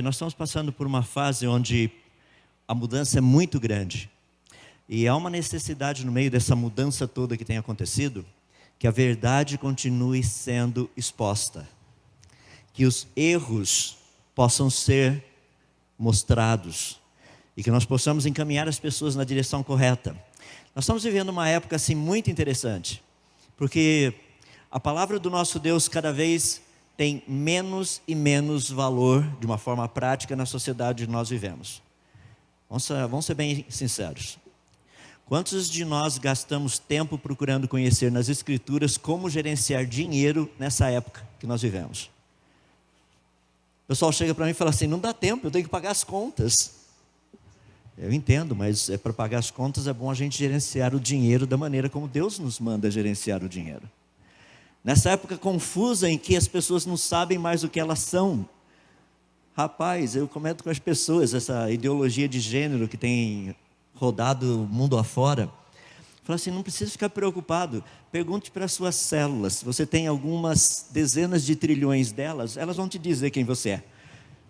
Nós estamos passando por uma fase onde a mudança é muito grande. E há uma necessidade no meio dessa mudança toda que tem acontecido, que a verdade continue sendo exposta. Que os erros possam ser mostrados. E que nós possamos encaminhar as pessoas na direção correta. Nós estamos vivendo uma época assim muito interessante. Porque a palavra do nosso Deus cada vez tem menos e menos valor de uma forma prática na sociedade que nós vivemos. Vamos ser bem sinceros. Quantos de nós gastamos tempo procurando conhecer nas Escrituras como gerenciar dinheiro nessa época que nós vivemos? O pessoal chega para mim e fala assim, não dá tempo, eu tenho que pagar as contas. Eu entendo, mas para pagar as contas é bom a gente gerenciar o dinheiro da maneira como Deus nos manda gerenciar o dinheiro. Nessa época confusa em que as pessoas não sabem mais o que elas são. Rapaz, eu comento com as pessoas essa ideologia de gênero que tem rodado o mundo afora. Fala assim, não precisa ficar preocupado. Pergunte para as suas células. Se você tem algumas dezenas de trilhões delas, elas vão te dizer quem você é.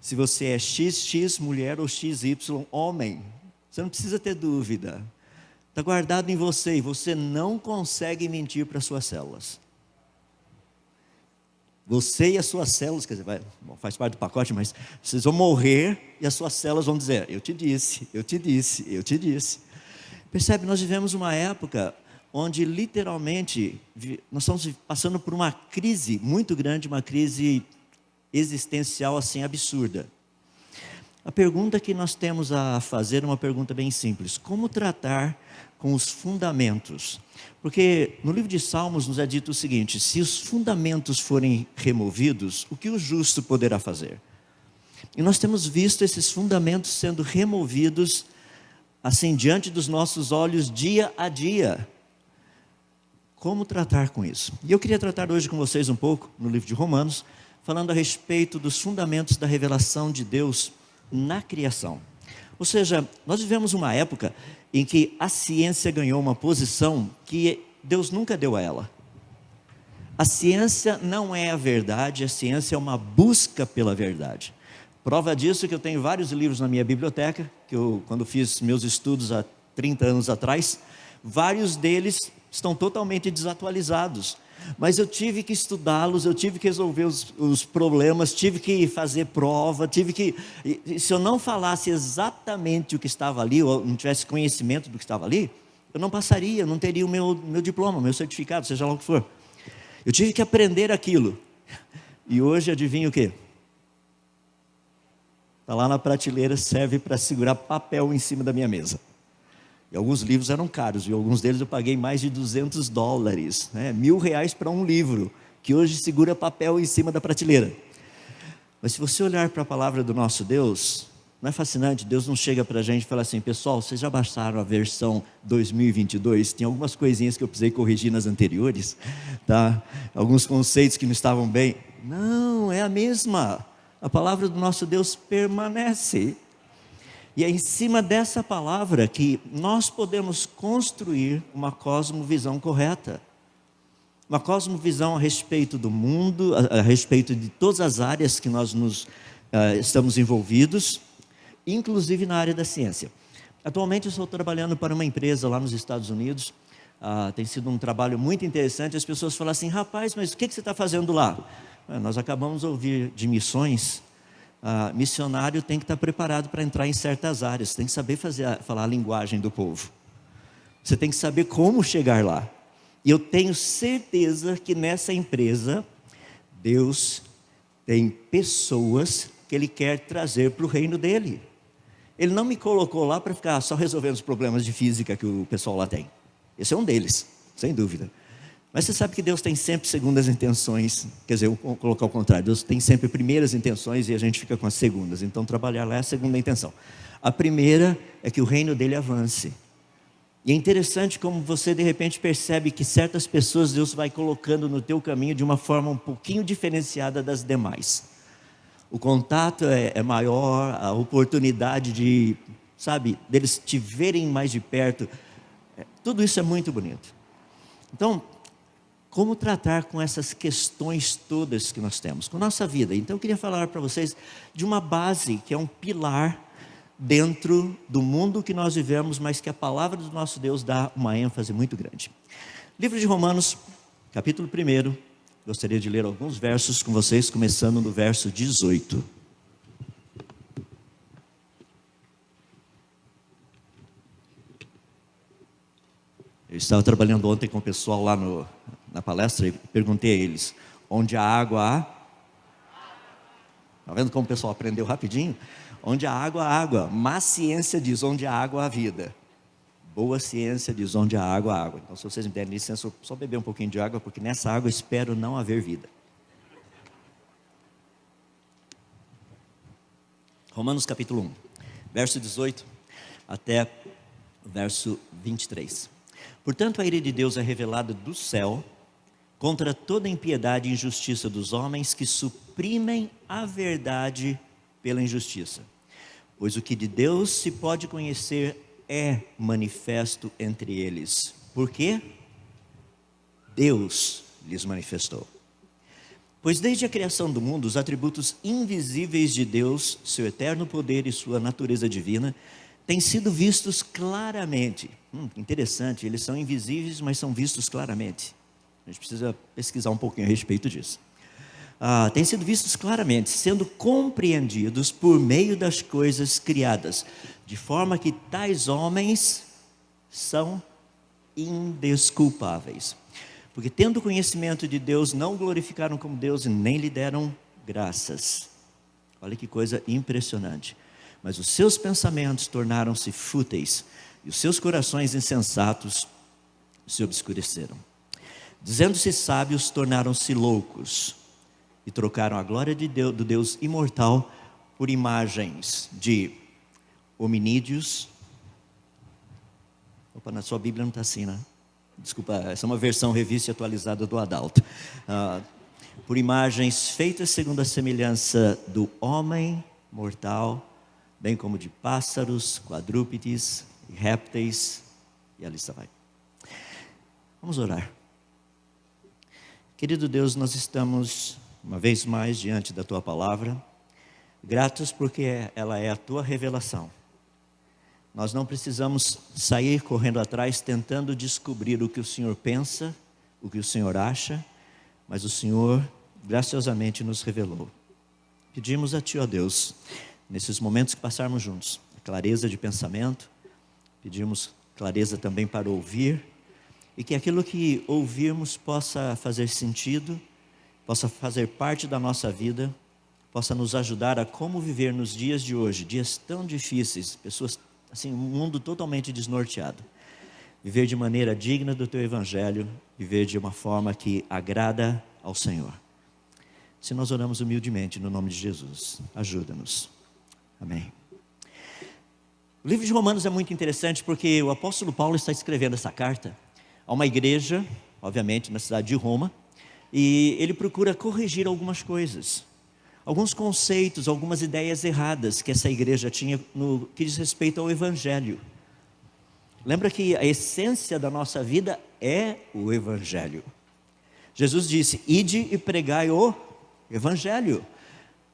Se você é XX mulher ou XY homem. Você não precisa ter dúvida. Está guardado em você e você não consegue mentir para as suas células. Você e as suas células, quer dizer, faz parte do pacote, mas vocês vão morrer e as suas células vão dizer, eu te disse, eu te disse, eu te disse. Percebe, nós vivemos uma época onde literalmente nós estamos passando por uma crise muito grande, uma crise existencial assim absurda. A pergunta que nós temos a fazer é uma pergunta bem simples. Como tratar com os fundamentos? Porque no livro de Salmos nos é dito o seguinte, se os fundamentos forem removidos, o que o justo poderá fazer? E nós temos visto esses fundamentos sendo removidos, assim, diante dos nossos olhos, dia a dia. Como tratar com isso? E eu queria tratar hoje com vocês um pouco, no livro de Romanos, falando a respeito dos fundamentos da revelação de Deus na criação. Ou seja, nós vivemos uma época em que a ciência ganhou uma posição que Deus nunca deu a ela. A ciência não é a verdade, a ciência é uma busca pela verdade. Prova disso que eu tenho vários livros na minha biblioteca, que eu, quando fiz meus estudos há 30 anos atrás, vários deles estão totalmente desatualizados. Mas eu tive que estudá-los, eu tive que resolver os problemas, tive que fazer prova, se eu não falasse exatamente o que estava ali, ou não tivesse conhecimento do que estava ali, eu não passaria, não teria o meu diploma, meu certificado, seja lá o que for. Eu tive que aprender aquilo. E hoje, adivinha o quê? Está lá na prateleira, serve para segurar papel em cima da minha mesa. E alguns livros eram caros, e alguns deles eu paguei mais de $200, né? R$1.000 para um livro, que hoje segura papel em cima da prateleira. Mas se você olhar para a palavra do nosso Deus, não é fascinante? Deus não chega para a gente e fala assim, pessoal, vocês já baixaram a versão 2022? Tem algumas coisinhas que eu precisei corrigir nas anteriores, tá? Alguns conceitos que não estavam bem. Não, é a mesma. A palavra do nosso Deus permanece. E é em cima dessa palavra que nós podemos construir uma cosmovisão correta. Uma cosmovisão a respeito do mundo, a respeito de todas as áreas que nós estamos envolvidos, inclusive na área da ciência. Atualmente eu estou trabalhando para uma empresa lá nos Estados Unidos. Tem sido um trabalho muito interessante. As pessoas falam assim, rapaz, mas o que você está fazendo lá? Nós acabamos de ouvir de missões. Missionário tem que estar preparado para entrar em certas áreas, tem que saber falar a linguagem do povo, você tem que saber como chegar lá. E eu tenho certeza que nessa empresa Deus tem pessoas que Ele quer trazer para o reino dele. Ele não me colocou lá para ficar só resolvendo os problemas de física que o pessoal lá tem. Esse é um deles, sem dúvida. Mas você sabe que Deus tem sempre segundas intenções, quer dizer, eu vou colocar ao contrário, Deus tem sempre primeiras intenções e a gente fica com as segundas. Então trabalhar lá é a segunda intenção. A primeira é que o reino dele avance. E é interessante como você de repente percebe que certas pessoas Deus vai colocando no teu caminho de uma forma um pouquinho diferenciada das demais. O contato é maior, a oportunidade de, deles te verem mais de perto, tudo isso é muito bonito. Então, como tratar com essas questões todas que nós temos, com nossa vida. Então eu queria falar para vocês de uma base que é um pilar dentro do mundo que nós vivemos, mas que a palavra do nosso Deus dá uma ênfase muito grande. Livro de Romanos, capítulo 1, gostaria de ler alguns versos com vocês, começando no verso 18. Eu estava trabalhando ontem com o pessoal lá na palestra e perguntei a eles, onde a água há? Está vendo como o pessoal aprendeu rapidinho? Onde a água há água, má ciência diz onde a água há vida. Boa ciência diz onde a água há água. Então se vocês me derem licença, eu só beber um pouquinho de água, porque nessa água espero não haver vida. Romanos capítulo 1, verso 18 até o verso 23. Portanto, a ira de Deus é revelada do céu contra toda impiedade e injustiça dos homens que suprimem a verdade pela injustiça. Pois o que de Deus se pode conhecer é manifesto entre eles. Por quê? Deus lhes manifestou. Pois desde a criação do mundo, os atributos invisíveis de Deus, seu eterno poder e sua natureza divina, têm sido vistos claramente. Interessante, eles são invisíveis, mas são vistos claramente. A gente precisa pesquisar um pouquinho a respeito disso. Têm sido vistos claramente, sendo compreendidos por meio das coisas criadas, de forma que tais homens são indesculpáveis. Porque tendo conhecimento de Deus, não glorificaram como Deus e nem lhe deram graças. Olha que coisa impressionante. Mas os seus pensamentos tornaram-se fúteis, e os seus corações insensatos se obscureceram. Dizendo-se sábios, tornaram-se loucos, e trocaram a glória de Deus, do Deus imortal por imagens de hominídeos. Opa, na sua Bíblia não está assim, né? Desculpa, essa é uma versão revista e atualizada do Adalto. Por imagens feitas segundo a semelhança do homem mortal, bem como de pássaros, quadrúpedes, répteis, e a lista vai. Vamos orar. Querido Deus, nós estamos uma vez mais diante da Tua palavra, gratos porque ela é a Tua revelação. Nós não precisamos sair correndo atrás tentando descobrir o que o Senhor pensa, o que o Senhor acha, mas o Senhor graciosamente nos revelou. Pedimos a Ti, ó Deus, nesses momentos que passarmos juntos, clareza de pensamento, pedimos clareza também para ouvir, e que aquilo que ouvirmos possa fazer sentido, possa fazer parte da nossa vida, possa nos ajudar a como viver nos dias de hoje, dias tão difíceis, pessoas, assim, um mundo totalmente desnorteado. Viver de maneira digna do Teu Evangelho, viver de uma forma que agrada ao Senhor. Se nós oramos humildemente no nome de Jesus, ajuda-nos. Amém. O livro de Romanos é muito interessante porque o apóstolo Paulo está escrevendo essa carta a uma igreja, obviamente na cidade de Roma, e ele procura corrigir algumas coisas, alguns conceitos, algumas ideias erradas que essa igreja tinha no que diz respeito ao Evangelho. Lembra que a essência da nossa vida é o Evangelho. Jesus disse, ide e pregai o Evangelho.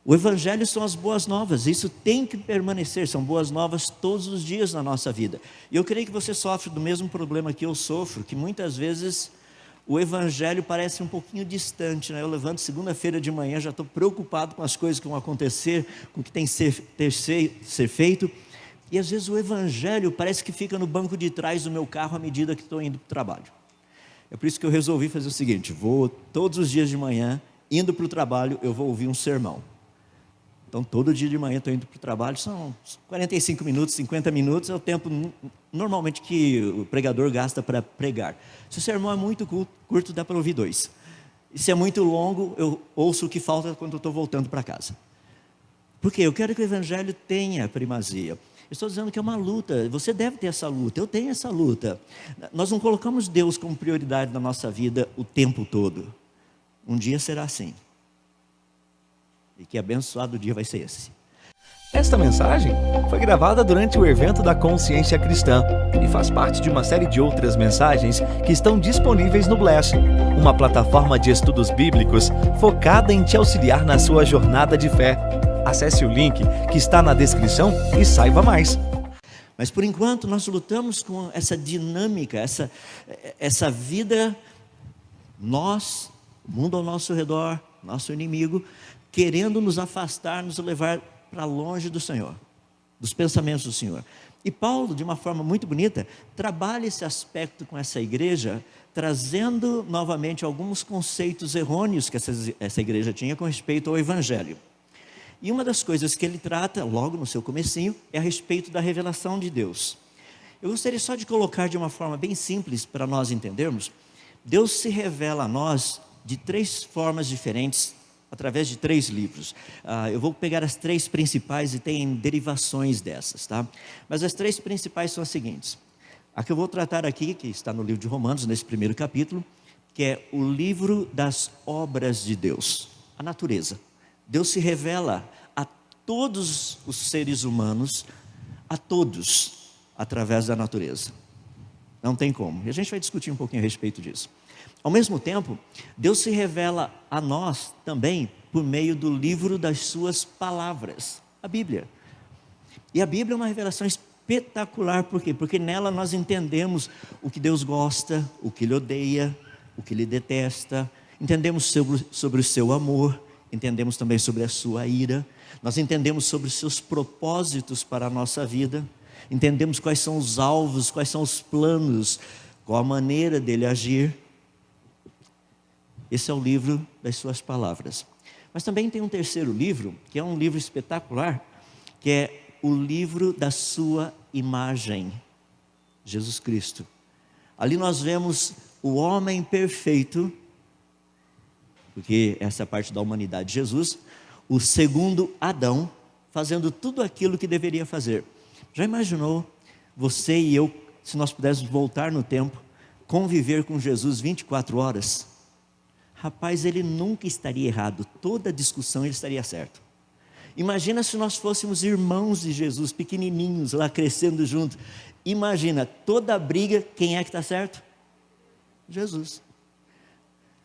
O Evangelho são as boas novas, isso tem que permanecer, são boas novas todos os dias na nossa vida. E eu creio que você sofre do mesmo problema que eu sofro, que muitas vezes o Evangelho parece um pouquinho distante, né? Eu levanto segunda-feira de manhã, já estou preocupado com as coisas que vão acontecer, com o que tem que ser feito, e às vezes o Evangelho parece que fica no banco de trás do meu carro à medida que estou indo para o trabalho. É por isso que eu resolvi fazer o seguinte, vou todos os dias de manhã, indo para o trabalho, eu vou ouvir um sermão. Então, todo dia de manhã estou indo para o trabalho, são 45 minutos, 50 minutos, é o tempo normalmente que o pregador gasta para pregar. Se o sermão é muito curto, dá para ouvir 2. E se é muito longo, eu ouço o que falta quando eu estou voltando para casa. Por quê? Eu quero que o Evangelho tenha primazia. Eu estou dizendo que é uma luta, você deve ter essa luta, eu tenho essa luta. Nós não colocamos Deus como prioridade na nossa vida o tempo todo. Um dia será assim. E que abençoado dia vai ser esse. Esta mensagem foi gravada durante o evento da Consciência Cristã e faz parte de uma série de outras mensagens que estão disponíveis no Bless, uma plataforma de estudos bíblicos focada em te auxiliar na sua jornada de fé. Acesse o link que está na descrição e saiba mais. Mas por enquanto nós lutamos com essa dinâmica, essa vida, nós, o mundo ao nosso redor, nosso inimigo, querendo nos afastar, nos levar para longe do Senhor, dos pensamentos do Senhor. E Paulo, de uma forma muito bonita, trabalha esse aspecto com essa igreja, trazendo novamente alguns conceitos errôneos que essa igreja tinha com respeito ao Evangelho. E uma das coisas que ele trata, logo no seu comecinho, é a respeito da revelação de Deus. Eu gostaria só de colocar de uma forma bem simples para nós entendermos. Deus se revela a nós de 3 formas diferentes, através de 3 livros. Eu vou pegar as 3 principais e tem derivações dessas, tá? Mas as 3 principais são as seguintes. A que eu vou tratar aqui, que está no livro de Romanos, nesse primeiro capítulo, que é o livro das obras de Deus, a natureza. Deus se revela a todos os seres humanos, a todos, através da natureza. Não tem como. E a gente vai discutir um pouquinho a respeito disso. Ao mesmo tempo, Deus se revela a nós também por meio do livro das suas palavras, a Bíblia. E a Bíblia é uma revelação espetacular, por quê? Porque nela nós entendemos o que Deus gosta, o que Ele odeia, o que Ele detesta, entendemos sobre o seu amor, entendemos também sobre a sua ira, nós entendemos sobre os seus propósitos para a nossa vida, entendemos quais são os alvos, quais são os planos, qual a maneira dele agir. Esse é o livro das suas palavras. Mas também tem um terceiro livro, que é um livro espetacular, que é o livro da sua imagem, Jesus Cristo. Ali nós vemos o homem perfeito, porque essa é a parte da humanidade de Jesus, o segundo Adão, fazendo tudo aquilo que deveria fazer. Já imaginou você e eu, se nós pudéssemos voltar no tempo, conviver com Jesus 24 horas? Rapaz, ele nunca estaria errado, toda discussão ele estaria certo. Imagina se nós fôssemos irmãos de Jesus, pequenininhos, lá crescendo junto. Imagina, toda briga, quem é que está certo? Jesus.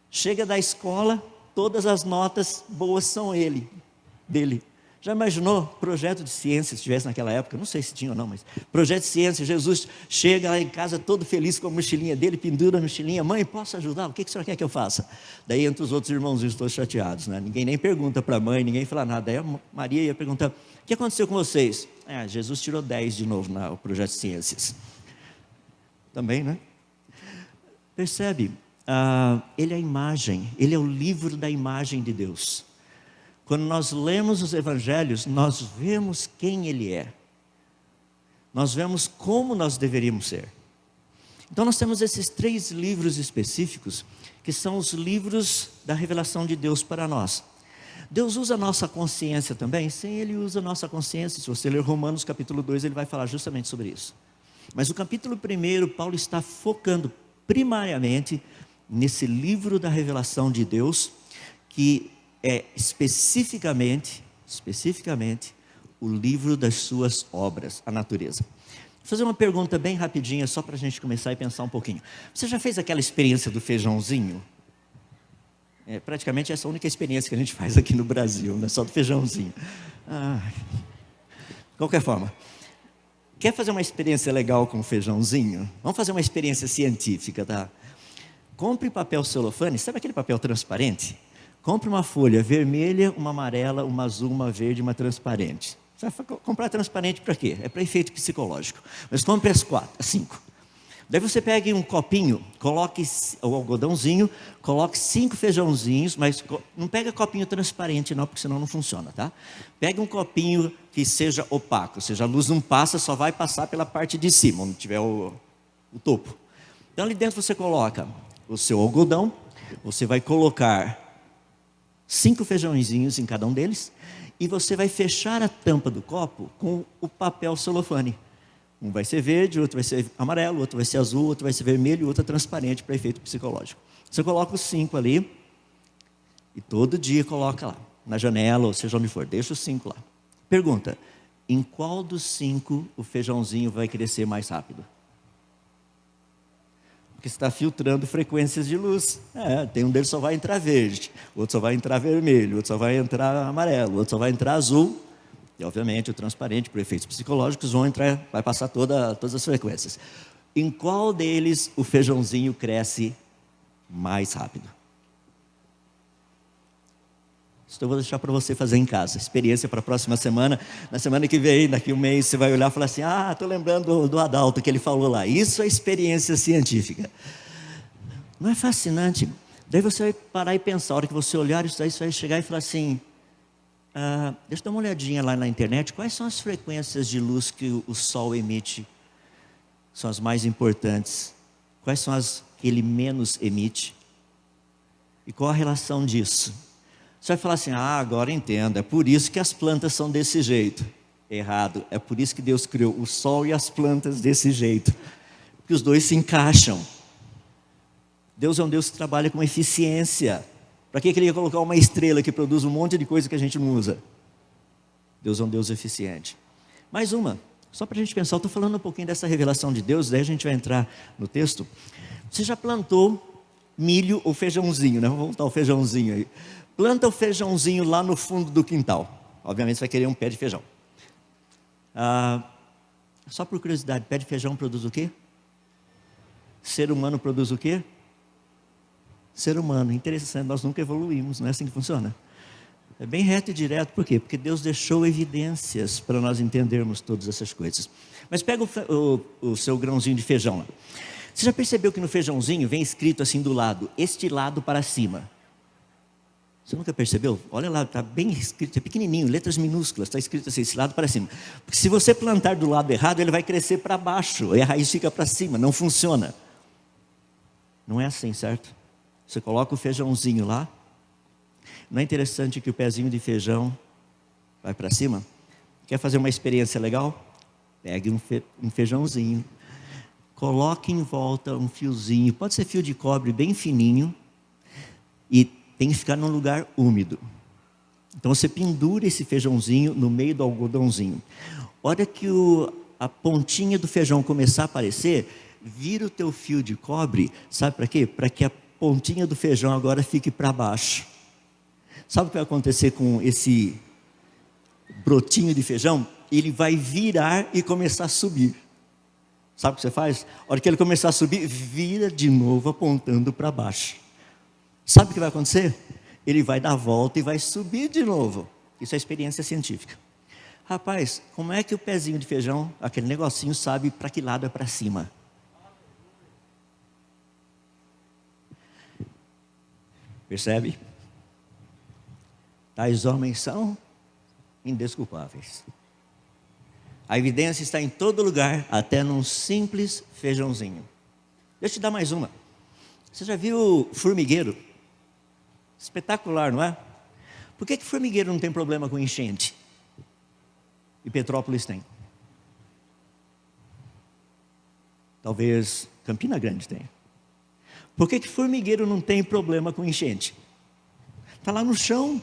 Chega da escola, todas as notas boas são dele. Já imaginou projeto de ciência, se tivesse naquela época, não sei se tinha ou não, mas projeto de ciência, Jesus chega lá em casa todo feliz com a mochilinha dele, pendura a mochilinha, mãe, posso ajudar? O que a senhora quer que eu faça? Daí entre os outros irmãozinhos todos chateados, né? Ninguém nem pergunta para a mãe, ninguém fala nada. Daí a Maria ia perguntar, o que aconteceu com vocês? Jesus tirou 10 de novo no projeto de ciências. Também, né? Percebe? Ele é a imagem, ele é o livro da imagem de Deus. Quando nós lemos os evangelhos, nós vemos quem ele é. Nós vemos como nós deveríamos ser. Então nós temos esses 3 livros específicos, que são os livros da revelação de Deus para nós. Deus usa a nossa consciência também? Sim, Ele usa a nossa consciência. Se você ler Romanos capítulo 2, ele vai falar justamente sobre isso. Mas o capítulo 1, Paulo está focando primariamente nesse livro da revelação de Deus, que é especificamente o livro das suas obras, a natureza. Vou fazer uma pergunta bem rapidinha, só para a gente começar e pensar um pouquinho. Você já fez aquela experiência do feijãozinho? Praticamente essa é a única experiência que a gente faz aqui no Brasil, não é só do feijãozinho. De qualquer forma, quer fazer uma experiência legal com o feijãozinho? Vamos fazer uma experiência científica, tá? Compre papel celofane, sabe aquele papel transparente? Compre uma folha vermelha, uma amarela, uma azul, uma verde, uma transparente. Você vai comprar transparente para quê? É para efeito psicológico. Mas compre as 5. Daí você pegue um copinho, coloque o algodãozinho, coloque 5 feijãozinhos, mas não pega copinho transparente não, porque senão não funciona, tá? Pega um copinho que seja opaco, ou seja, a luz não passa, só vai passar pela parte de cima, onde tiver o topo. Então ali dentro você coloca o seu algodão, você vai colocar 5 feijãozinhos em cada um deles, e você vai fechar a tampa do copo com o papel celofane. Um vai ser verde, outro vai ser amarelo, outro vai ser azul, outro vai ser vermelho, outro é transparente para efeito psicológico. Você coloca os 5 ali, e todo dia coloca lá, na janela, ou seja onde for, deixa os 5 lá. Pergunta, em qual dos 5 o feijãozinho vai crescer mais rápido? Porque você está filtrando frequências de luz. Tem um deles só vai entrar verde, o outro só vai entrar vermelho, o outro só vai entrar amarelo, o outro só vai entrar azul. E, obviamente, o transparente, por efeitos psicológicos, vai passar todas as frequências. Em qual deles o feijãozinho cresce mais rápido? Isso eu vou deixar para você fazer em casa. Experiência para a próxima semana. Na semana que vem, daqui um mês, você vai olhar e falar assim: estou lembrando do Adalto que ele falou lá. Isso é experiência científica. Não é fascinante? Daí você vai parar e pensar. A hora que você olhar isso aí, você vai chegar e falar assim: deixa eu dar uma olhadinha lá na internet. Quais são as frequências de luz que o Sol emite? São as mais importantes. Quais são as que ele menos emite? E qual a relação disso? Você vai falar assim: agora entendo, é por isso que as plantas são desse jeito. Errado, é por isso que Deus criou o sol e as plantas desse jeito, porque os dois se encaixam. Deus é um Deus que trabalha com eficiência. Para que ele ia colocar uma estrela que produz um monte de coisa que a gente não usa? Deus é um Deus eficiente. Mais uma, só para a gente pensar. Eu estou falando um pouquinho dessa revelação de Deus, daí a gente vai entrar no texto. Você já plantou milho ou feijãozinho, né? Vamos voltar ao feijãozinho aí. Planta o feijãozinho lá no fundo do quintal. Obviamente você vai querer um pé de feijão. Só por curiosidade, pé de feijão produz o quê? Ser humano produz o quê? Ser humano. Interessante, nós nunca evoluímos, não é assim que funciona? É bem reto e direto. Por quê? Porque Deus deixou evidências para nós entendermos todas essas coisas. Mas pega o seu grãozinho de feijão lá. Você já percebeu que no feijãozinho vem escrito assim do lado: este lado para cima? Você nunca percebeu? Olha lá, está bem escrito, é pequenininho, letras minúsculas, está escrito assim, esse lado para cima. Porque se você plantar do lado errado, ele vai crescer para baixo, e a raiz fica para cima, não funciona. Não é assim, certo? Você coloca o feijãozinho lá. Não é interessante que o pezinho de feijão vai para cima? Quer fazer uma experiência legal? Pegue um feijãozinho, coloque em volta um fiozinho, pode ser fio de cobre bem fininho, e tem que ficar num lugar úmido. Então você pendura esse feijãozinho no meio do algodãozinho. Hora que a pontinha do feijão começar a aparecer, vira o teu fio de cobre, sabe para quê? Para que a pontinha do feijão agora fique para baixo. Sabe o que vai acontecer com esse brotinho de feijão? Ele vai virar e começar a subir. Sabe o que você faz? A hora que ele começar a subir, vira de novo apontando para baixo. Sabe o que vai acontecer? Ele vai dar a volta e vai subir de novo. Isso é experiência científica. Rapaz, como é que o pezinho de feijão, aquele negocinho, sabe para que lado é para cima? Percebe? Tais homens são indesculpáveis. A evidência está em todo lugar, até num simples feijãozinho. Deixa eu te dar mais uma. Você já viu formigueiro? Espetacular, não é? Por que formigueiro não tem problema com enchente? E Petrópolis tem. Talvez Campina Grande tenha. Por que formigueiro não tem problema com enchente? Está lá no chão.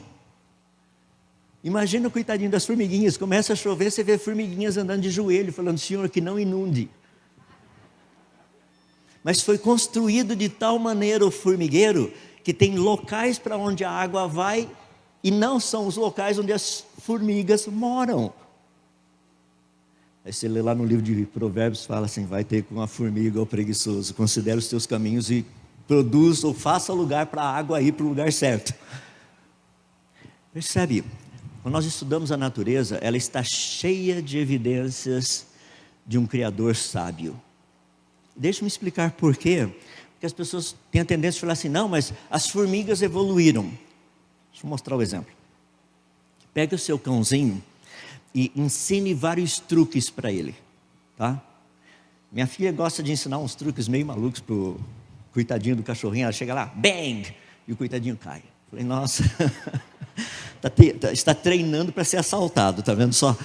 Imagina o coitadinho das formiguinhas. Começa a chover, você vê formiguinhas andando de joelho, falando: Senhor, que não inunde. Mas foi construído de tal maneira o formigueiro, que tem locais para onde a água vai, e não são os locais onde as formigas moram. Aí você lê lá no livro de Provérbios, fala assim: vai ter com a formiga o preguiçoso, considere os teus caminhos e produz ou faça lugar para a água ir para o lugar certo. Percebe? Quando nós estudamos a natureza, ela está cheia de evidências de um Criador sábio. Deixa-me explicar por quê. Porque as pessoas têm a tendência de falar assim: não, mas as formigas evoluíram. Deixa eu mostrar o exemplo. Pega o seu cãozinho e ensine vários truques para ele, tá? Minha filha gosta de ensinar uns truques meio malucos pro coitadinho do cachorrinho. Ela chega lá, bang, e o coitadinho cai. Falei: nossa, está treinando para ser assaltado, tá vendo só?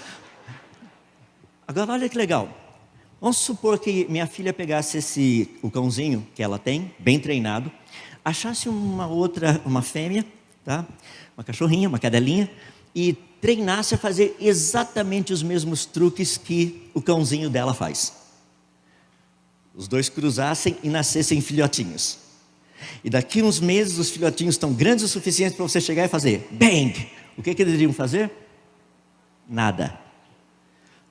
Agora olha que legal. Vamos supor que minha filha pegasse o cãozinho que ela tem, bem treinado, achasse uma fêmea, tá? Uma cachorrinha, uma cadelinha, e treinasse a fazer exatamente os mesmos truques que o cãozinho dela faz. Os dois cruzassem e nascessem filhotinhos. E daqui uns meses os filhotinhos estão grandes o suficiente para você chegar e fazer bang! O que eles iriam fazer? Nada.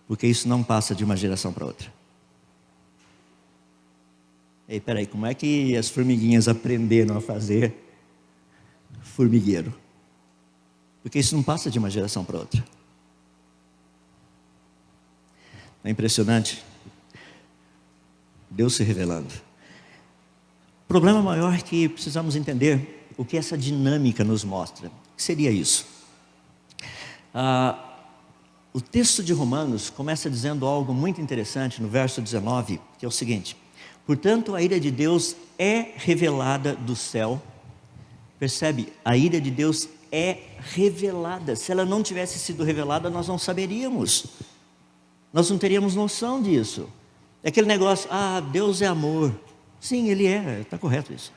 Porque isso não passa de uma geração para outra. Ei, peraí, como é que as formiguinhas aprenderam a fazer formigueiro? Porque isso não passa de uma geração para outra. É impressionante. Deus se revelando. O problema maior é que precisamos entender o que essa dinâmica nos mostra. O que seria isso? O texto de Romanos começa dizendo algo muito interessante no verso 19, que é o seguinte: portanto, a ira de Deus é revelada do céu. Percebe? A ira de Deus é revelada. Se ela não tivesse sido revelada, nós não saberíamos. Nós não teríamos noção disso. É aquele negócio, Deus é amor. Sim, Ele é, está correto isso.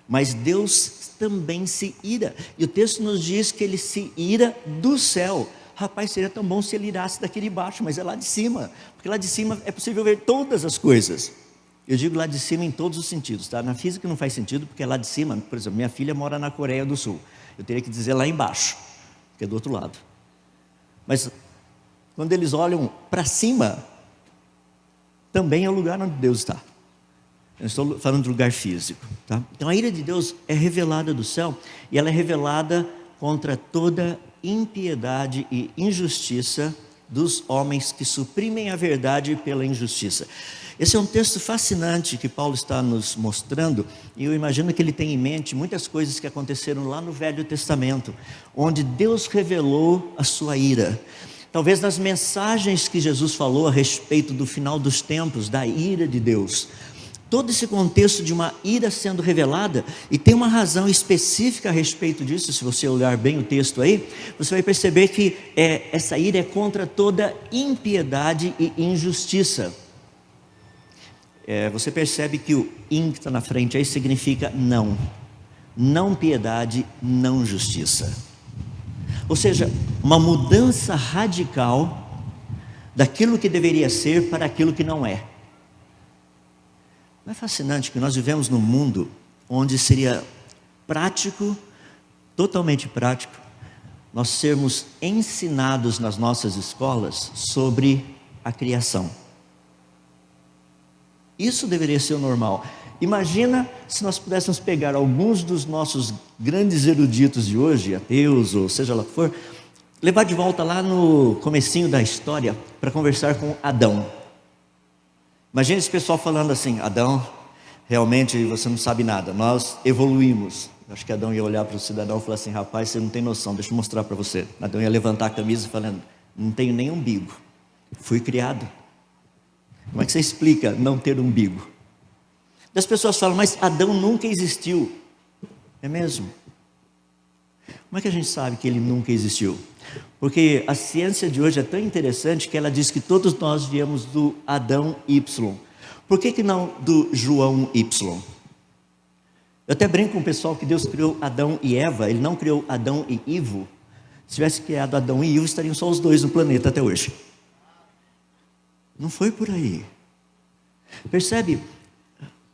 Mas Deus também se ira. E o texto nos diz que Ele se ira do céu. Rapaz, seria tão bom se Ele irasse daqui de baixo, mas é lá de cima. Porque lá de cima é possível ver todas as coisas. Eu digo lá de cima em todos os sentidos, tá? Na física não faz sentido, porque lá de cima, por exemplo, minha filha mora na Coreia do Sul. Eu teria que dizer lá embaixo, que é do outro lado. Mas quando eles olham para cima, também é o lugar onde Deus está. Eu estou falando de lugar físico, tá? Então a ira de Deus é revelada do céu, e ela é revelada contra toda impiedade e injustiça dos homens que suprimem a verdade pela injustiça. Esse é um texto fascinante que Paulo está nos mostrando, e eu imagino que ele tem em mente muitas coisas que aconteceram lá no Velho Testamento, onde Deus revelou a sua ira. Talvez nas mensagens que Jesus falou a respeito do final dos tempos, da ira de Deus. Todo esse contexto de uma ira sendo revelada, e tem uma razão específica a respeito disso. Se você olhar bem o texto aí, você vai perceber que essa ira é contra toda impiedade e injustiça. Você percebe que o in que está na frente aí significa não. Não piedade, não justiça. Ou seja, uma mudança radical daquilo que deveria ser para aquilo que não é. Não é fascinante que nós vivemos num mundo onde seria prático, totalmente prático, nós sermos ensinados nas nossas escolas sobre a criação. Isso deveria ser o normal. Imagina se nós pudéssemos pegar alguns dos nossos grandes eruditos de hoje, ateus ou seja lá o que for, levar de volta lá no comecinho da história para conversar com Adão. Imagina esse pessoal falando assim: Adão, realmente você não sabe nada, nós evoluímos. Acho que Adão ia olhar para o cidadão e falar assim: rapaz, você não tem noção, deixa eu mostrar para você. Adão ia levantar a camisa falando: não tenho nem umbigo, fui criado. Como é que você explica não ter umbigo? As pessoas falam: mas Adão nunca existiu. É mesmo? Como é que a gente sabe que ele nunca existiu? Porque a ciência de hoje é tão interessante que ela diz que todos nós viemos do Adão Y. Por que não do João Y? Eu até brinco com o pessoal que Deus criou Adão e Eva, Ele não criou Adão e Ivo. Se tivesse criado Adão e Ivo, estariam só os dois no planeta até hoje. Não foi por aí. Percebe?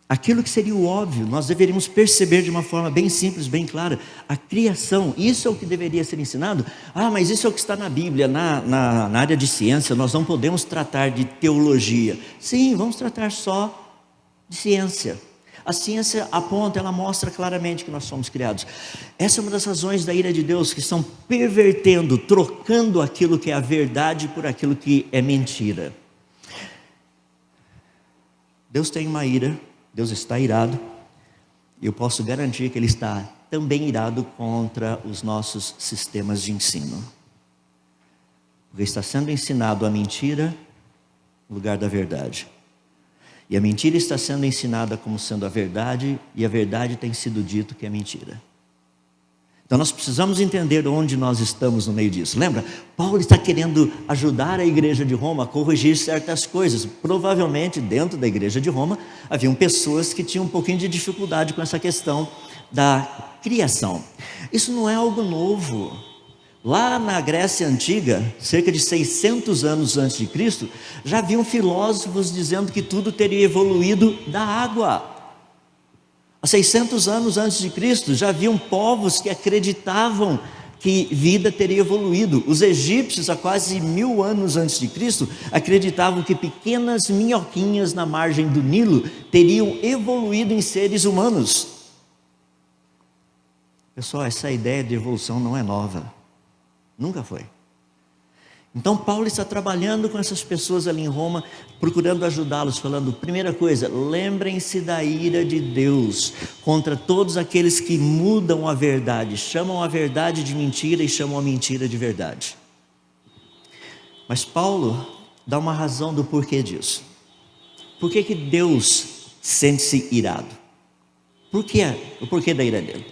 Aquilo que seria o óbvio, nós deveríamos perceber de uma forma bem simples, bem clara. A criação, isso é o que deveria ser ensinado. Mas isso é o que está na Bíblia, na área de ciência. Nós não podemos tratar de teologia. Sim, vamos tratar só de ciência. A ciência aponta, ela mostra claramente que nós somos criados. Essa é uma das razões da ira de Deus, que estão pervertendo, trocando aquilo que é a verdade por aquilo que é mentira. Deus tem uma ira, Deus está irado, e eu posso garantir que Ele está também irado contra os nossos sistemas de ensino. Porque está sendo ensinado a mentira no lugar da verdade. E a mentira está sendo ensinada como sendo a verdade, e a verdade tem sido dito que é mentira. Então nós precisamos entender onde nós estamos no meio disso. Lembra? Paulo está querendo ajudar a igreja de Roma a corrigir certas coisas. Provavelmente dentro da igreja de Roma haviam pessoas que tinham um pouquinho de dificuldade com essa questão da criação. Isso não é algo novo. Lá na Grécia Antiga, cerca de 600 anos antes de Cristo, já haviam filósofos dizendo que tudo teria evoluído da água. Há 600 anos antes de Cristo, já haviam povos que acreditavam que vida teria evoluído. Os egípcios, há quase 1000 anos antes de Cristo, acreditavam que pequenas minhoquinhas na margem do Nilo teriam evoluído em seres humanos. Pessoal, essa ideia de evolução não é nova. Nunca foi. Então Paulo está trabalhando com essas pessoas ali em Roma, procurando ajudá-los, falando, primeira coisa, lembrem-se da ira de Deus contra todos aqueles que mudam a verdade, chamam a verdade de mentira e chamam a mentira de verdade. Mas Paulo dá uma razão do porquê disso. Por que Deus sente-se irado? Por quê? O porquê da ira dele?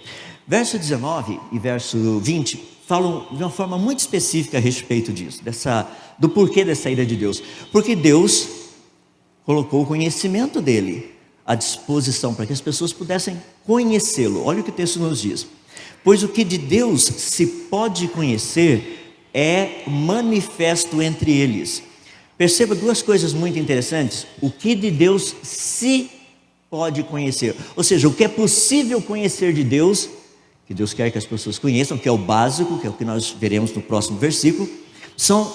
Verso 19 e verso 20 falam de uma forma muito específica a respeito disso, do porquê dessa ira de Deus. Porque Deus colocou o conhecimento dele à disposição para que as pessoas pudessem conhecê-lo. Olha o que o texto nos diz: pois o que de Deus se pode conhecer é manifesto entre eles. Perceba duas coisas muito interessantes: o que de Deus se pode conhecer, ou seja, o que é possível conhecer de Deus, que Deus quer que as pessoas conheçam, que é o básico, que é o que nós veremos no próximo versículo,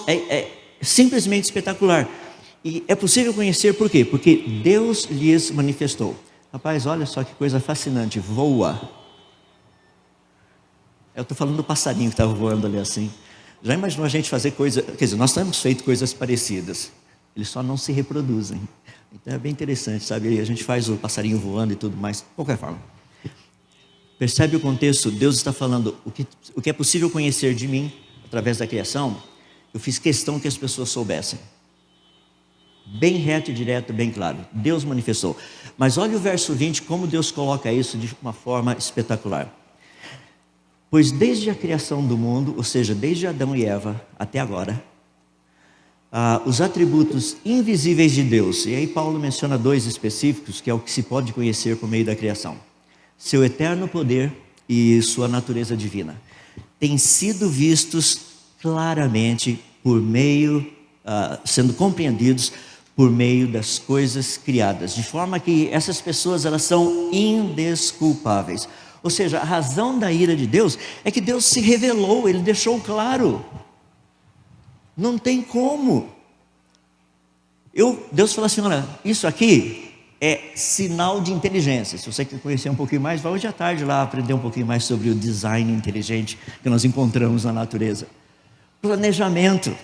é simplesmente espetacular. E é possível conhecer por quê? Porque Deus lhes manifestou. Rapaz, olha só que coisa fascinante, voa. Eu estou falando do passarinho que estava voando ali assim. Já imaginou a gente fazer coisa, quer dizer, nós temos feito coisas parecidas, eles só não se reproduzem. Então é bem interessante, sabe? A gente faz o passarinho voando e tudo mais, de qualquer forma. Percebe o contexto? Deus está falando, o que é possível conhecer de mim, através da criação, eu fiz questão que as pessoas soubessem. Bem reto e direto, bem claro. Deus manifestou. Mas olha o verso 20, como Deus coloca isso de uma forma espetacular. Pois desde a criação do mundo, ou seja, desde Adão e Eva até agora, os atributos invisíveis de Deus, e aí Paulo menciona dois específicos, que é o que se pode conhecer por meio da criação: seu eterno poder e sua natureza divina, têm sido vistos claramente por meio, sendo compreendidos por meio das coisas criadas, de forma que essas pessoas, elas são indesculpáveis. Ou seja, a razão da ira de Deus é que Deus se revelou, Ele deixou claro. Não tem como. Deus falou assim, olha, isso aqui é sinal de inteligência. Se você quer conhecer um pouquinho mais, vá hoje à tarde lá aprender um pouquinho mais sobre o design inteligente que nós encontramos na natureza. Planejamento,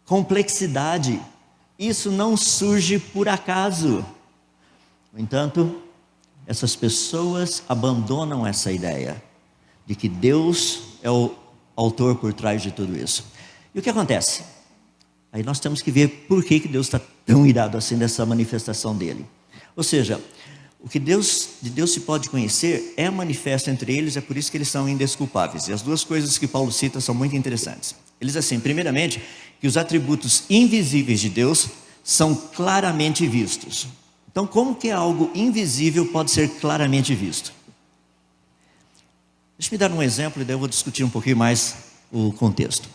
complexidade, isso não surge por acaso. No entanto, essas pessoas abandonam essa ideia de que Deus é o autor por trás de tudo isso. E o que acontece? Aí nós temos que ver por que Deus está tão irado assim dessa manifestação dele. Ou seja, o que de Deus se pode conhecer é manifesto entre eles, é por isso que eles são indesculpáveis. E as duas coisas que Paulo cita são muito interessantes. Ele diz assim, primeiramente, que os atributos invisíveis de Deus são claramente vistos. Então, como que algo invisível pode ser claramente visto? Deixa eu dar um exemplo e daí eu vou discutir um pouquinho mais o contexto.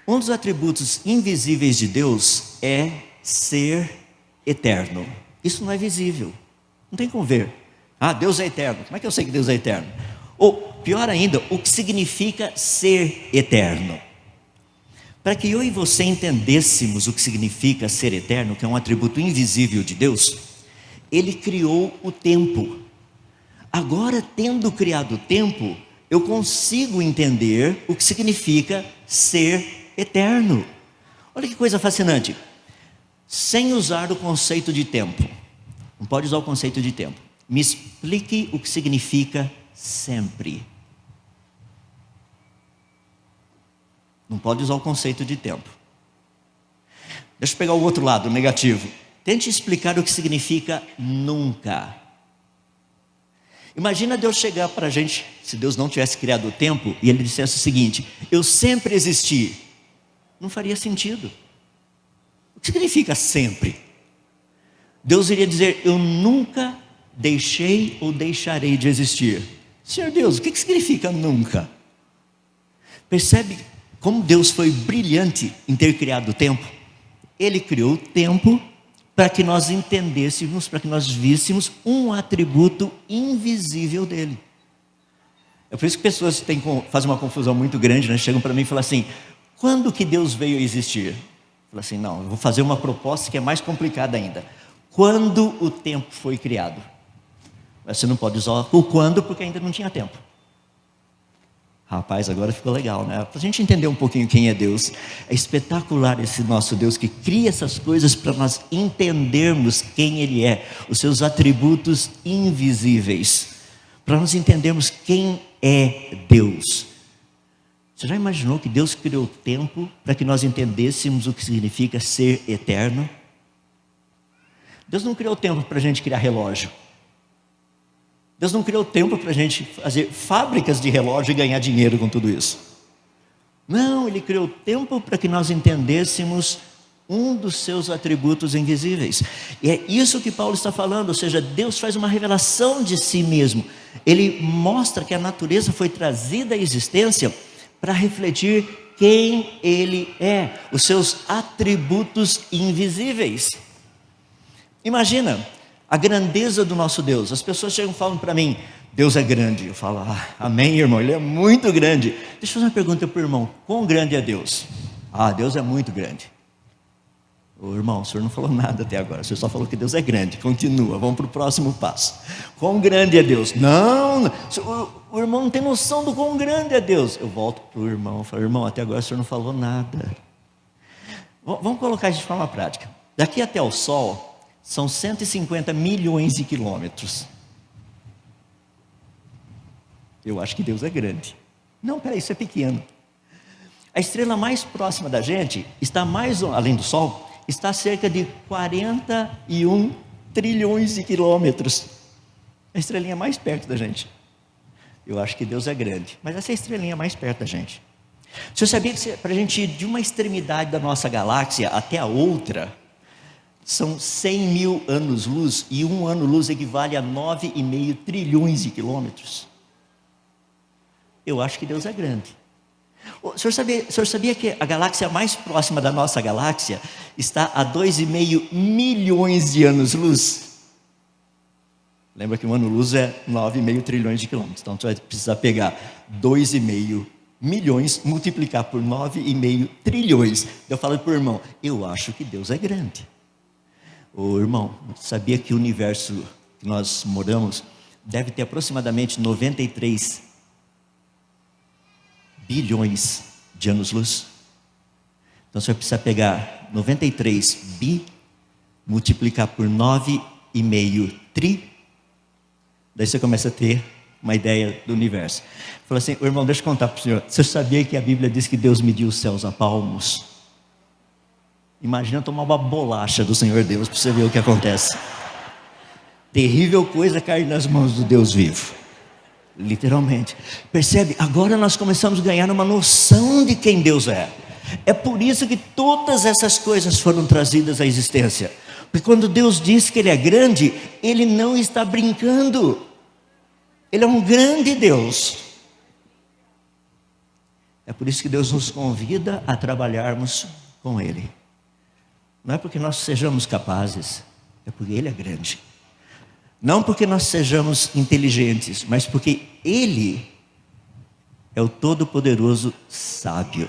Um dos atributos invisíveis de Deus é ser eterno. Isso não é visível, não tem como ver. Deus é eterno, como é que eu sei que Deus é eterno? Ou, pior ainda, o que significa ser eterno? Para que eu e você entendêssemos o que significa ser eterno, que é um atributo invisível de Deus, Ele criou o tempo. Agora, tendo criado o tempo, eu consigo entender o que significa ser eterno. Olha que coisa fascinante. Sem usar o conceito de tempo, não pode usar o conceito de tempo, me explique o que significa sempre. Não pode usar o conceito de tempo. Deixa eu pegar o outro lado, o negativo. Tente explicar o que significa nunca. Imagina Deus chegar para a gente, se Deus não tivesse criado o tempo, e Ele dissesse o seguinte: eu sempre existi. Não faria sentido. O que significa sempre? Deus iria dizer, eu nunca deixei ou deixarei de existir. Senhor Deus, o que significa nunca? Percebe como Deus foi brilhante em ter criado o tempo? Ele criou o tempo para que nós entendêssemos, para que nós víssemos um atributo invisível dele. É por isso que pessoas fazem uma confusão muito grande, né? Chegam para mim e falam assim: quando que Deus veio a existir? Eu falo assim: não, eu vou fazer uma proposta que é mais complicada ainda. Quando o tempo foi criado? Você não pode usar o quando porque ainda não tinha tempo. Rapaz, agora ficou legal, né? Para a gente entender um pouquinho quem é Deus. É espetacular esse nosso Deus que cria essas coisas para nós entendermos quem Ele é, os seus atributos invisíveis, para nós entendermos quem é Deus. Você já imaginou que Deus criou o tempo para que nós entendêssemos o que significa ser eterno? Deus não criou o tempo para a gente criar relógio. Deus não criou tempo para a gente fazer fábricas de relógio e ganhar dinheiro com tudo isso. Não, Ele criou tempo para que nós entendêssemos um dos seus atributos invisíveis. E é isso que Paulo está falando, ou seja, Deus faz uma revelação de si mesmo. Ele mostra que a natureza foi trazida à existência para refletir quem Ele é, os seus atributos invisíveis. Imagina a grandeza do nosso Deus. As pessoas chegam e falam para mim: Deus é grande. Eu falo: amém, irmão, Ele é muito grande. Deixa eu fazer uma pergunta para o irmão: quão grande é Deus? Deus é muito grande. Ô irmão, o senhor não falou nada até agora, o senhor só falou que Deus é grande. Continua, vamos para o próximo passo. Quão grande é Deus? Não, o irmão não tem noção do quão grande é Deus. Eu volto para o irmão e falo: irmão, até agora o senhor não falou nada. Vamos colocar isso de forma prática. Daqui até o Sol são 150 milhões de quilômetros. Eu acho que Deus é grande. Não, peraí, isso é pequeno. A estrela mais próxima da gente está além do Sol, está a cerca de 41 trilhões de quilômetros. A estrelinha mais perto da gente. Eu acho que Deus é grande, mas essa é a estrelinha mais perto da gente. Você sabia que para a gente ir de uma extremidade da nossa galáxia até a outra, são 100 mil anos-luz, e um ano-luz equivale a 9,5 trilhões de quilômetros. Eu acho que Deus é grande. O senhor sabia que a galáxia mais próxima da nossa galáxia está a 2,5 milhões de anos-luz? Lembra que um ano-luz é 9,5 trilhões de quilômetros. Então você vai precisar pegar 2,5 milhões, multiplicar por 9,5 trilhões. Eu falo para o irmão: eu acho que Deus é grande. Ô irmão, sabia que o universo que nós moramos deve ter aproximadamente 93 bilhões de anos-luz? Então você vai precisar pegar 93 bi, multiplicar por 9,5 tri, daí você começa a ter uma ideia do universo. Fala assim: irmão, deixa eu contar para o senhor. Você sabia que a Bíblia diz que Deus mediu os céus a palmos? Imagina tomar uma bolacha do Senhor Deus para você ver o que acontece. Terrível coisa cair nas mãos do Deus vivo. Literalmente. Percebe? Agora nós começamos a ganhar uma noção de quem Deus é. É por isso que todas essas coisas foram trazidas à existência. Porque quando Deus diz que Ele é grande, Ele não está brincando. Ele é um grande Deus. É por isso que Deus nos convida a trabalharmos com Ele. Não é porque nós sejamos capazes, é porque Ele é grande. Não porque nós sejamos inteligentes, mas porque Ele é o Todo-Poderoso Sábio.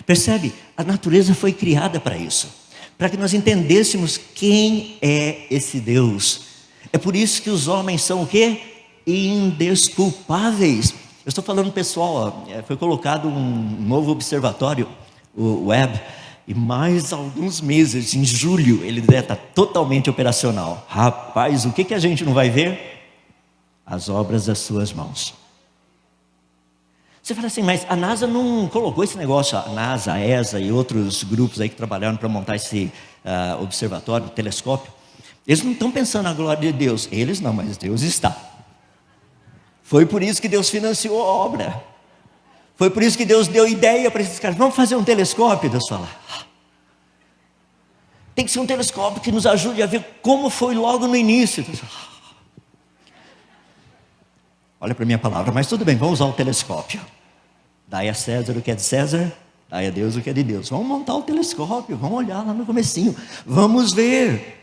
Percebe? A natureza foi criada para isso, para que nós entendêssemos quem é esse Deus. É por isso que os homens são o quê? Indesculpáveis. Eu estou falando pessoal, foi colocado um novo observatório, o Webb, e mais alguns meses, em julho, ele deve estar totalmente operacional. Rapaz, o que a gente não vai ver? As obras das suas mãos. Você fala assim: mas a NASA não colocou esse negócio, a NASA, a ESA e outros grupos aí que trabalharam para montar esse observatório, telescópio. Eles não estão pensando na glória de Deus. Eles não, mas Deus está. Foi por isso que Deus financiou a obra. Foi por isso que Deus deu ideia para esses caras: vamos fazer um telescópio. Deus fala: tem que ser um telescópio que nos ajude a ver como foi logo no início. Deus fala: olha para a minha palavra, mas tudo bem, vamos usar o telescópio. Dai a César o que é de César, dai a Deus o que é de Deus. Vamos montar o telescópio, vamos olhar lá no comecinho, vamos ver.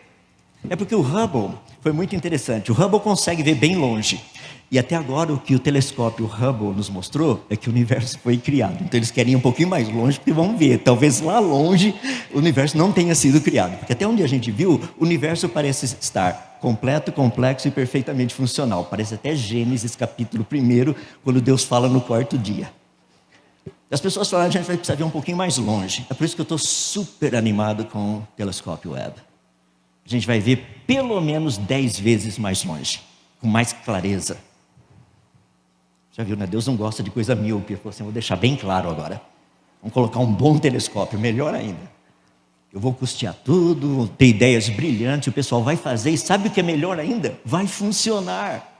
É porque o Hubble foi muito interessante. O Hubble consegue ver bem longe. E até agora o que o telescópio Hubble nos mostrou é que o universo foi criado. Então eles querem ir um pouquinho mais longe, porque vão ver, talvez lá longe o universo não tenha sido criado. Porque até onde a gente viu, o universo parece estar completo, complexo e perfeitamente funcional. Parece até Gênesis capítulo 1, quando Deus fala no 4º dia. As pessoas falam, a gente vai precisar ver um pouquinho mais longe. É por isso que eu estou super animado com o telescópio Webb. A gente vai ver pelo menos 10 vezes mais longe, com mais clareza. Já viu, né? Deus não gosta de coisa míope. Ele falou assim, vou deixar bem claro agora. Vamos colocar um bom telescópio, melhor ainda. Eu vou custear tudo, vou ter ideias brilhantes, o pessoal vai fazer, e sabe o que é melhor ainda? Vai funcionar.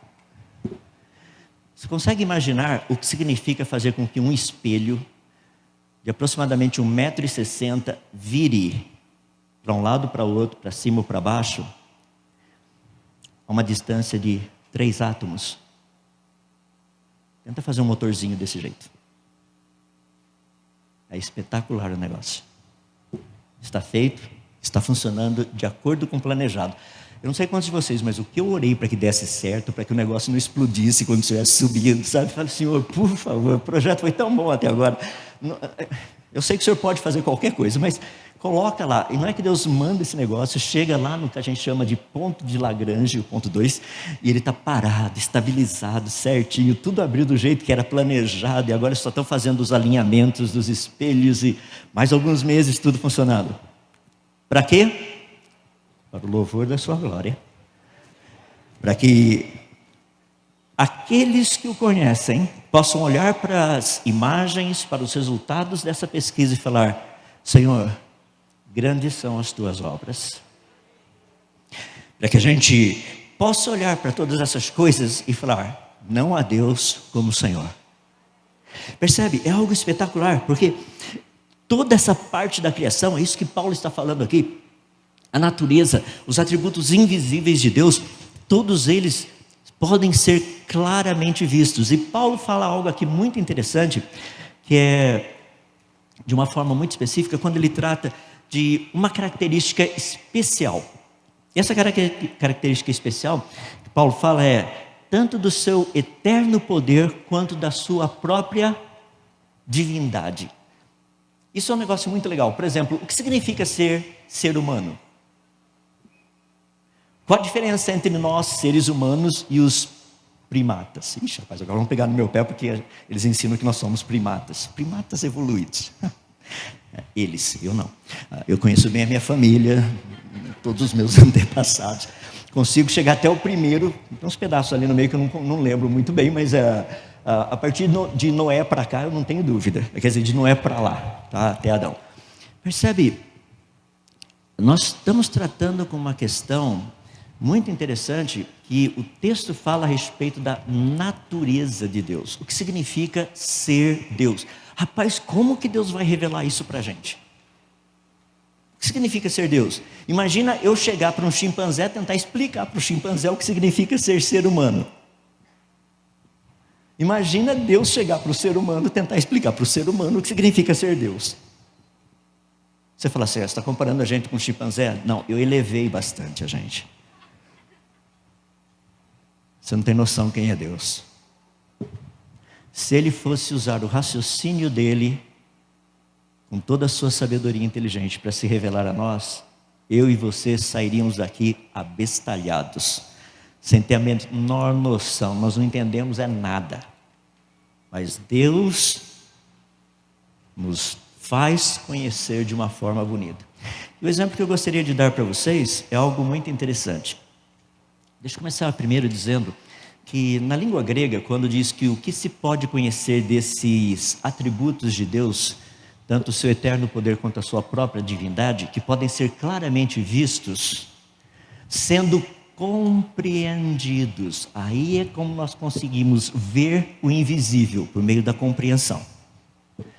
Você consegue imaginar o que significa fazer com que um espelho de aproximadamente 1,60 m vire para um lado, para o outro, para cima ou para baixo, a uma distância de 3 átomos? Tenta fazer um motorzinho desse jeito. É espetacular o negócio. Está feito, está funcionando de acordo com o planejado. Eu não sei quantos de vocês, mas o que eu orei para que desse certo, para que o negócio não explodisse quando estivesse subindo, sabe? Falei, Senhor, por favor, o projeto foi tão bom até agora. Eu sei que o Senhor pode fazer qualquer coisa, mas coloca lá. E não é que Deus manda esse negócio, chega lá no que a gente chama de ponto de Lagrange, o ponto 2, e ele está parado, estabilizado, certinho, tudo abriu do jeito que era planejado, e agora só estão fazendo os alinhamentos dos espelhos, e mais alguns meses tudo funcionando. Para quê? Para o louvor da sua glória. Para que aqueles que o conhecem possam olhar para as imagens, para os resultados dessa pesquisa e falar, Senhor, grandes são as tuas obras. Para que a gente possa olhar para todas essas coisas e falar, não há Deus como o Senhor. Percebe? É algo espetacular, porque toda essa parte da criação, é isso que Paulo está falando aqui, a natureza, os atributos invisíveis de Deus, todos eles podem ser claramente vistos. E Paulo fala algo aqui muito interessante, que é de uma forma muito específica, quando ele trata de uma característica especial. E essa característica especial que Paulo fala é tanto do seu eterno poder quanto da sua própria divindade. Isso é um negócio muito legal. Por exemplo, o que significa ser humano? Qual a diferença entre nós, seres humanos, e os primatas? Ixi, rapaz, agora vamos pegar no meu pé, porque eles ensinam que nós somos primatas. Primatas evoluídos. Eles, eu não. Eu conheço bem a minha família, todos os meus antepassados. Consigo chegar até o primeiro, tem uns pedaços ali no meio que eu não lembro muito bem, mas a partir de Noé para cá eu não tenho dúvida. Quer dizer, de Noé para lá, tá? Até Adão. Percebe? Nós estamos tratando com uma questão muito interessante, que o texto fala a respeito da natureza de Deus. O que significa ser Deus? Rapaz, como que Deus vai revelar isso para a gente? O que significa ser Deus? Imagina eu chegar para um chimpanzé e tentar explicar para o chimpanzé o que significa ser humano. Imagina Deus chegar para o ser humano e tentar explicar para o ser humano o que significa ser Deus. Você fala assim, você está comparando a gente com um chimpanzé? Não, eu elevei bastante a gente. Você não tem noção quem é Deus. Se Ele fosse usar o raciocínio dEle, com toda a sua sabedoria inteligente, para se revelar a nós, eu e você sairíamos daqui abestalhados, sem ter a menor noção, nós não entendemos nada. Mas Deus nos faz conhecer de uma forma bonita. E o exemplo que eu gostaria de dar para vocês é algo muito interessante. Deixa eu começar primeiro dizendo que na língua grega, quando diz que o que se pode conhecer desses atributos de Deus, tanto o seu eterno poder quanto a sua própria divindade, que podem ser claramente vistos, sendo compreendidos. Aí é como nós conseguimos ver o invisível, por meio da compreensão.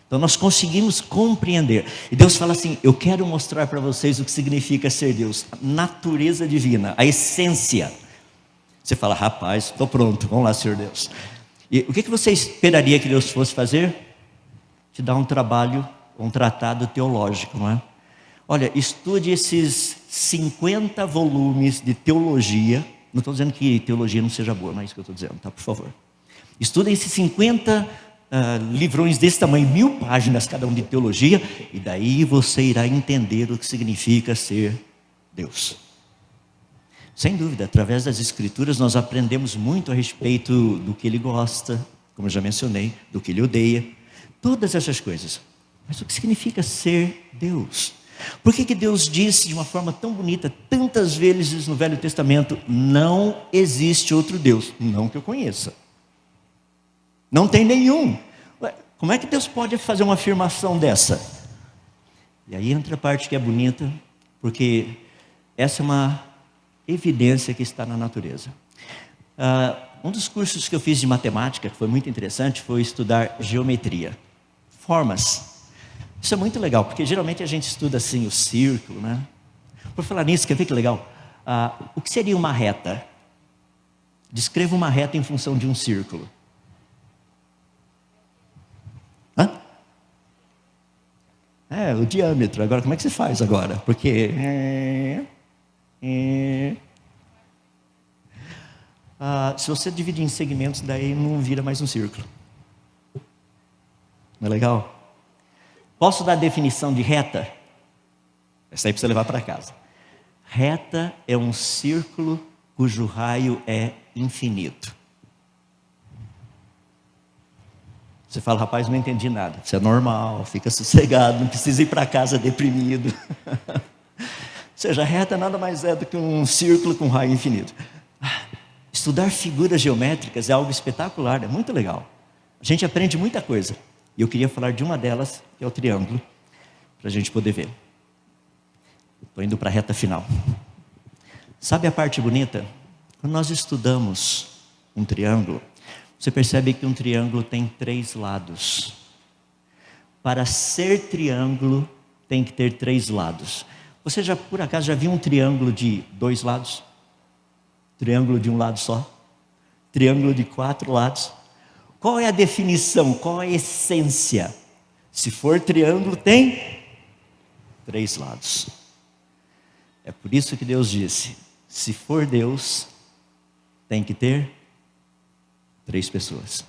Então nós conseguimos compreender. E Deus fala assim, eu quero mostrar para vocês o que significa ser Deus. A natureza divina, a essência. Você fala, rapaz, estou pronto, vamos lá, Senhor Deus. E o que você esperaria que Deus fosse fazer? te dar um trabalho, um tratado teológico, não é? Olha, estude esses 50 volumes de teologia. Não estou dizendo que teologia não seja boa, não é isso que eu estou dizendo, tá? Por favor. Estude esses 50 livrões desse tamanho, 1000 páginas cada um de teologia, e daí você irá entender o que significa ser Deus. Sem dúvida, através das Escrituras nós aprendemos muito a respeito do que Ele gosta, como eu já mencionei, do que Ele odeia, todas essas coisas. Mas o que significa ser Deus? Por que Deus disse de uma forma tão bonita, tantas vezes no Velho Testamento, não existe outro Deus, não que eu conheça. Não tem nenhum. Como é que Deus pode fazer uma afirmação dessa? E aí entra a parte que é bonita, porque essa é uma evidência que está na natureza. Um dos cursos que eu fiz de matemática, que foi muito interessante, foi estudar geometria, formas. Isso é muito legal, porque geralmente a gente estuda assim o círculo, né? Por falar nisso, quer ver que legal? O que seria uma reta? Descreva uma reta em função de um círculo. O diâmetro. Agora, como é que você faz agora? Porque se você dividir em segmentos, daí não vira mais um círculo. Não é legal? Posso dar a definição de reta? Essa aí para você levar para casa. Reta é um círculo cujo raio é infinito. Você fala, rapaz, não entendi nada. Isso é normal, fica sossegado, não precisa ir para casa deprimido. Ou seja, a reta nada mais é do que um círculo com raio infinito. Estudar figuras geométricas é algo espetacular, é muito legal. A gente aprende muita coisa. E eu queria falar de uma delas, que é o triângulo, para a gente poder ver. Estou indo para a reta final. Sabe a parte bonita? Quando nós estudamos um triângulo, você percebe que um triângulo tem 3 lados. Para ser triângulo, tem que ter 3 lados. Você já, por acaso, já viu um triângulo de 2 lados? Triângulo de um lado só? Triângulo de 4 lados? Qual é a definição? Qual é a essência? Se for triângulo, tem 3 lados. É por isso que Deus disse, se for Deus, tem que ter 3 pessoas.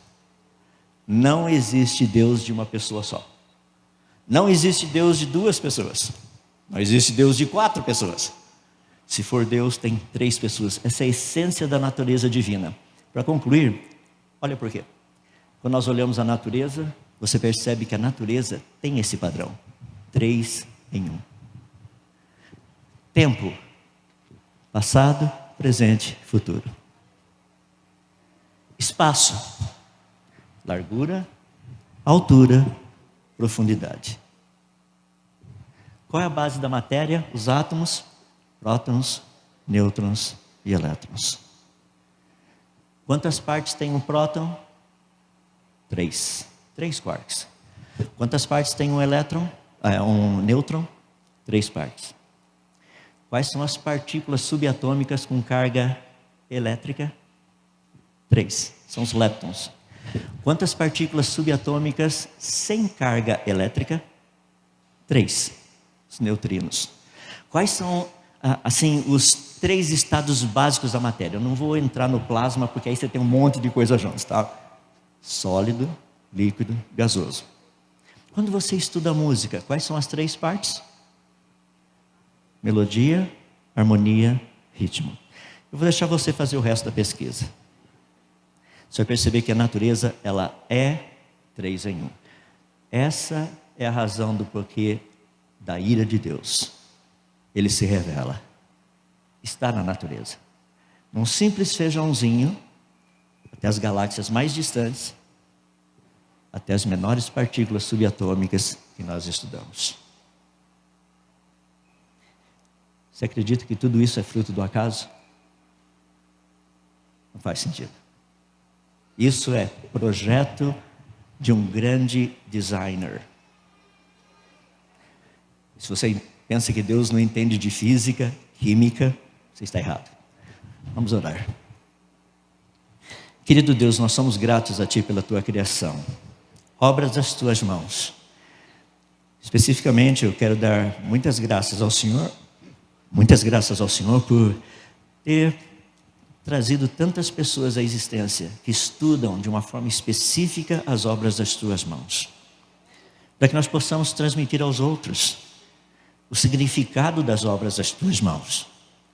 Não existe Deus de uma pessoa só. Não existe Deus de 2 pessoas. Não existe Deus de 4 pessoas. Se for Deus, tem 3 pessoas. Essa é a essência da natureza divina. Para concluir, olha por quê. Quando nós olhamos a natureza, você percebe que a natureza tem esse padrão. 3 em 1. Tempo. Passado, presente, futuro. Espaço. Largura, altura, profundidade. Qual é a base da matéria? Os átomos, prótons, nêutrons e elétrons. Quantas partes tem um próton? 3 quarks. Quantas partes tem um elétron? Um nêutron? 3 partes. Quais são as partículas subatômicas com carga elétrica? 3. São os leptons. Quantas partículas subatômicas sem carga elétrica? 3. Os neutrinos. Quais são, os 3 estados básicos da matéria? Eu não vou entrar no plasma, porque aí você tem um monte de coisa juntos, tá? Sólido, líquido, gasoso. Quando você estuda música, quais são as 3 partes? Melodia, harmonia, ritmo. Eu vou deixar você fazer o resto da pesquisa. Você vai perceber que a natureza, ela é 3 em 1. Essa é a razão do porquê da ira de Deus. Ele se revela. Está na natureza. Num simples feijãozinho, até as galáxias mais distantes, até as menores partículas subatômicas que nós estudamos. Você acredita que tudo isso é fruto do acaso? Não faz sentido. Isso é projeto de um grande designer. Se você pensa que Deus não entende de física, química, você está errado. Vamos orar. Querido Deus, nós somos gratos a Ti pela Tua criação, obras das Tuas mãos. Especificamente, eu quero dar muitas graças ao Senhor por ter trazido tantas pessoas à existência que estudam de uma forma específica as obras das tuas mãos, para que nós possamos transmitir aos outros o significado das obras das tuas mãos,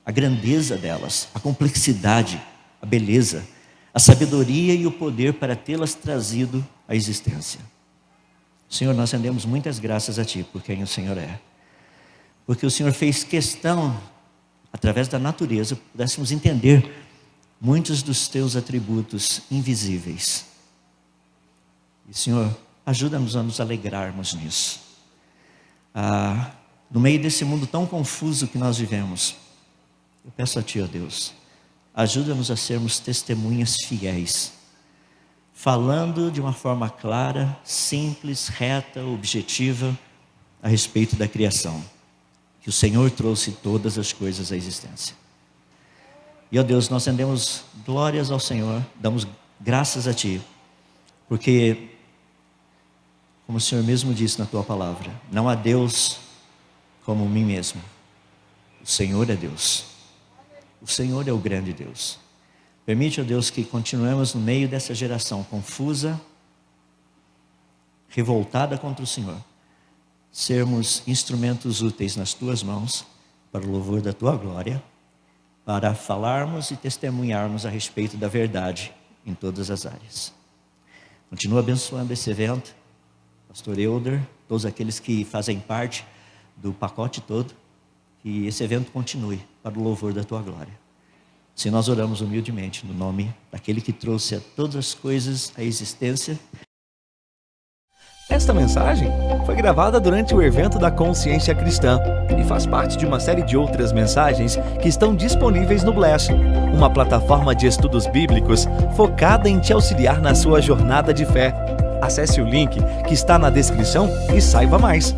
a grandeza delas, a complexidade, a beleza, a sabedoria e o poder para tê-las trazido à existência. Senhor, nós rendemos muitas graças a Ti por quem o Senhor é, porque o Senhor fez questão, através da natureza, pudéssemos entender muitos dos Teus atributos invisíveis. E Senhor, ajuda-nos a nos alegrarmos nisso. No meio desse mundo tão confuso que nós vivemos, eu peço a Ti, ó Deus, ajuda-nos a sermos testemunhas fiéis, falando de uma forma clara, simples, reta, objetiva, a respeito da criação, que o Senhor trouxe todas as coisas à existência. E, ó Deus, nós rendemos glórias ao Senhor, damos graças a Ti, porque, como o Senhor mesmo disse na Tua palavra, não há Deus como mim mesmo. O Senhor é Deus. O Senhor é o grande Deus. Permite, ó Deus, que continuemos no meio dessa geração confusa, revoltada contra o Senhor, sermos instrumentos úteis nas Tuas mãos, para o louvor da Tua glória, para falarmos e testemunharmos a respeito da verdade em todas as áreas. Continua abençoando esse evento, Pastor Elder, todos aqueles que fazem parte do pacote todo, que esse evento continue para o louvor da Tua glória. Se nós oramos humildemente no nome daquele que trouxe a todas as coisas à existência. Esta mensagem foi gravada durante o evento da Consciência Cristã e faz parte de uma série de outras mensagens que estão disponíveis no Bless, uma plataforma de estudos bíblicos focada em te auxiliar na sua jornada de fé. Acesse o link que está na descrição e saiba mais.